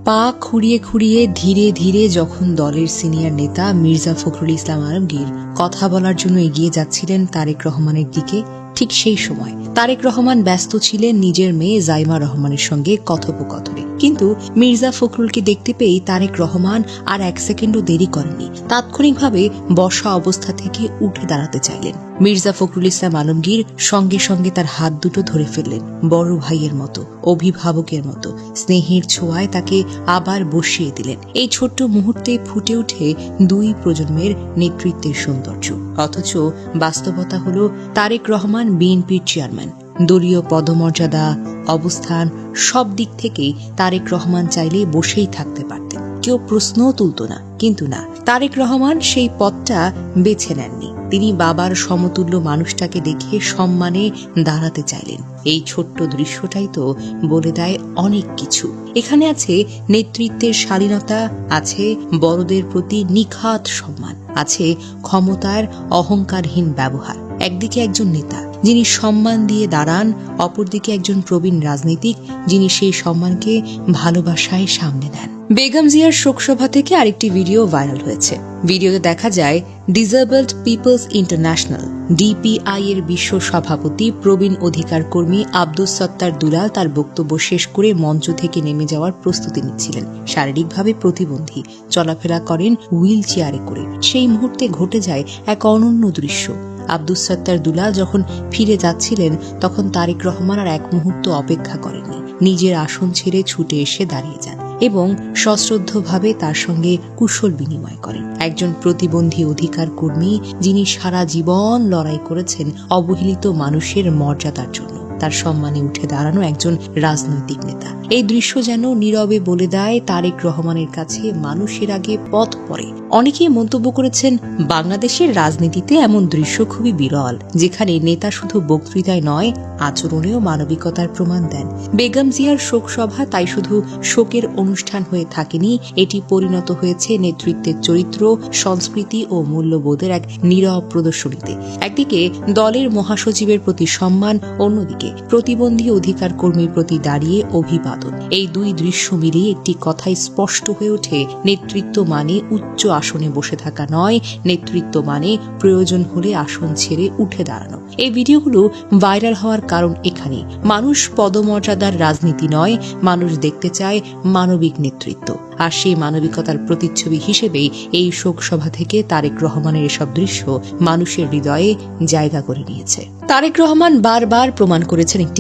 পা খুঁড়িয়ে খুঁড়িয়ে ধীরে ধীরে যখন দলের সিনিয়র নেতা মির্জা ফখরুল ইসলাম আলমগীর কথা বলার জন্য এগিয়ে যাচ্ছিলেন তারেক রহমানের দিকে, ঠিক সেই সময় তারেক রহমান ব্যস্ত ছিলেন নিজের মেয়ে জাইমা রহমানের সঙ্গে কথোপকথনে। কিন্তু মির্জা ফখরুলকে দেখতে পেয়ে তারেক রহমান আর এক সেকেন্ডও দেরি করেননি। তাৎক্ষণিকভাবে বসা অবস্থা থেকে উঠে দাঁড়াতে চাইলেন। মির্জা ফখরুল ইসলাম আলমগীর সঙ্গে সঙ্গে তার হাত দুটো ধরে ফেললেন। বড় ভাইয়ের মতো, অভিভাবকের মতো স্নেহের ছোঁয়ায় তাকে আবার বসিয়ে দিলেন। এই ছোট্ট মুহূর্তে ফুটে ওঠে দুই প্রজন্মের নেতৃত্বের সৌন্দর্য। অথচ বাস্তবতা হলো তারেক রহমান বিএনপির চেয়ারম্যান। দলীয় পদমর্যাদা, অবস্থান সব দিক থেকেই তারেক রহমান চাইলে বসেই থাকতে পারতেন, কেউ প্রশ্নও তুলত না। কিন্তু না, তারেক রহমান সেই পথটা বেছে নেননি। তিনি বাবার সমতুল্য মানুষটাকে দেখে সম্মানে দাঁড়াতে চাইলেন। এই ছোট্ট দৃশ্যটাই তো বলে দেয় অনেক কিছু। এখানে আছে নেতৃত্বের শালীনতা, আছে বড়দের প্রতি নিখাত সম্মান, আছে ক্ষমতার অহংকারহীন ব্যবহার। একদিকে একজন নেতা যিনি সম্মান দিয়ে দাঁড়ান, অপরদিকে একজন প্রবীণ রাজনীতিক যিনি সেই সম্মানকে ভালোবাসায় সামনে নেন। বেগম জিয়ার শোকসভা থেকে আরেকটি ভিডিও ভাইরাল হয়েছে। ভিডিওতে দেখা যায় ডিসেবলড পিপলস ইন্টারন্যাশনাল ডিপিআই এর বিশ্ব সভাপতি প্রবীণ অধিকার কর্মী আব্দুস সত্তার দুলাল তার বক্তব্য শেষ করে মঞ্চ থেকে নেমে যাওয়ার প্রস্তুতি নিচ্ছিলেন। শারীরিকভাবে প্রতিবন্ধী, চলাফেরা করেন হুইল চেয়ারে করে। সেই মুহূর্তে ঘটে যায় এক অনন্য দৃশ্য। আব্দুস সত্তার দুলাল যখন ফিরে যাচ্ছিলেন তখন তারেক রহমান আর এক মুহূর্ত অপেক্ষা করেননি। নিজের আসন ছেড়ে ছুটে এসে দাঁড়িয়ে যান এবং সশ্রদ্ধভাবে তার সঙ্গে কুশল বিনিময় করেন। একজন প্রতিবন্ধী অধিকার কর্মী যিনি সারা জীবন লড়াই করেছেন অবহেলিত মানুষের মর্যাদার জন্য, তার সম্মানে উঠে দাঁড়ানো একজন রাজনৈতিক নেতা। এই দৃশ্য যেন নীরবে বলে দেয় তারেক রহমানের কাছে মানুষের আগে পথ পড়ে। অনেকেই মন্তব্য করেছেন, বাংলাদেশের রাজনীতিতে এমন দৃশ্য খুবই বিরল, যেখানে নেতা শুধু বক্তৃতায় নয়, আচরণেও মানবিকতার প্রমাণ দেন। বেগম জিয়ার শোকসভা তাই শুধু শোকের অনুষ্ঠান হয়ে থাকেনি, এটি পরিণত হয়েছে নেতৃত্বের চরিত্র, সংস্কৃতি ও মূল্যবোধের এক নীরব প্রদর্শনীতে। একদিকে দলের মহাসচিবের প্রতি সম্মান, অন্যদিকে প্রতিবন্ধী অধিকার কর্মীর প্রতি দাঁড়িয়ে অভিবাদন। এই দুই দৃশ্য মিলিয়ে একটি কথাই স্পষ্ট হয়ে ওঠে, নেতৃত্ব মানে উচ্চ আসনে বসে থাকা নয়, নেতৃত্ব মানে প্রয়োজন হলে আসন ছেড়ে উঠে দাঁড়ানো। এই ভিডিওগুলো ভাইরাল হওয়ার কারণ এখানে। মানুষ পদমর্যাদার রাজনীতি নয়, মানুষ দেখতে চায় মানবিক নেতৃত্ব। আর সেই মানবিকতার প্রতিচ্ছবি হিসেবেই এই শোকসভা থেকে তারেক রহমানের এসব দৃশ্য মানুষের হৃদয়ে জায়গা করে নিয়েছে। তারেক রহমান বারবার প্রমাণ করেছেন একটি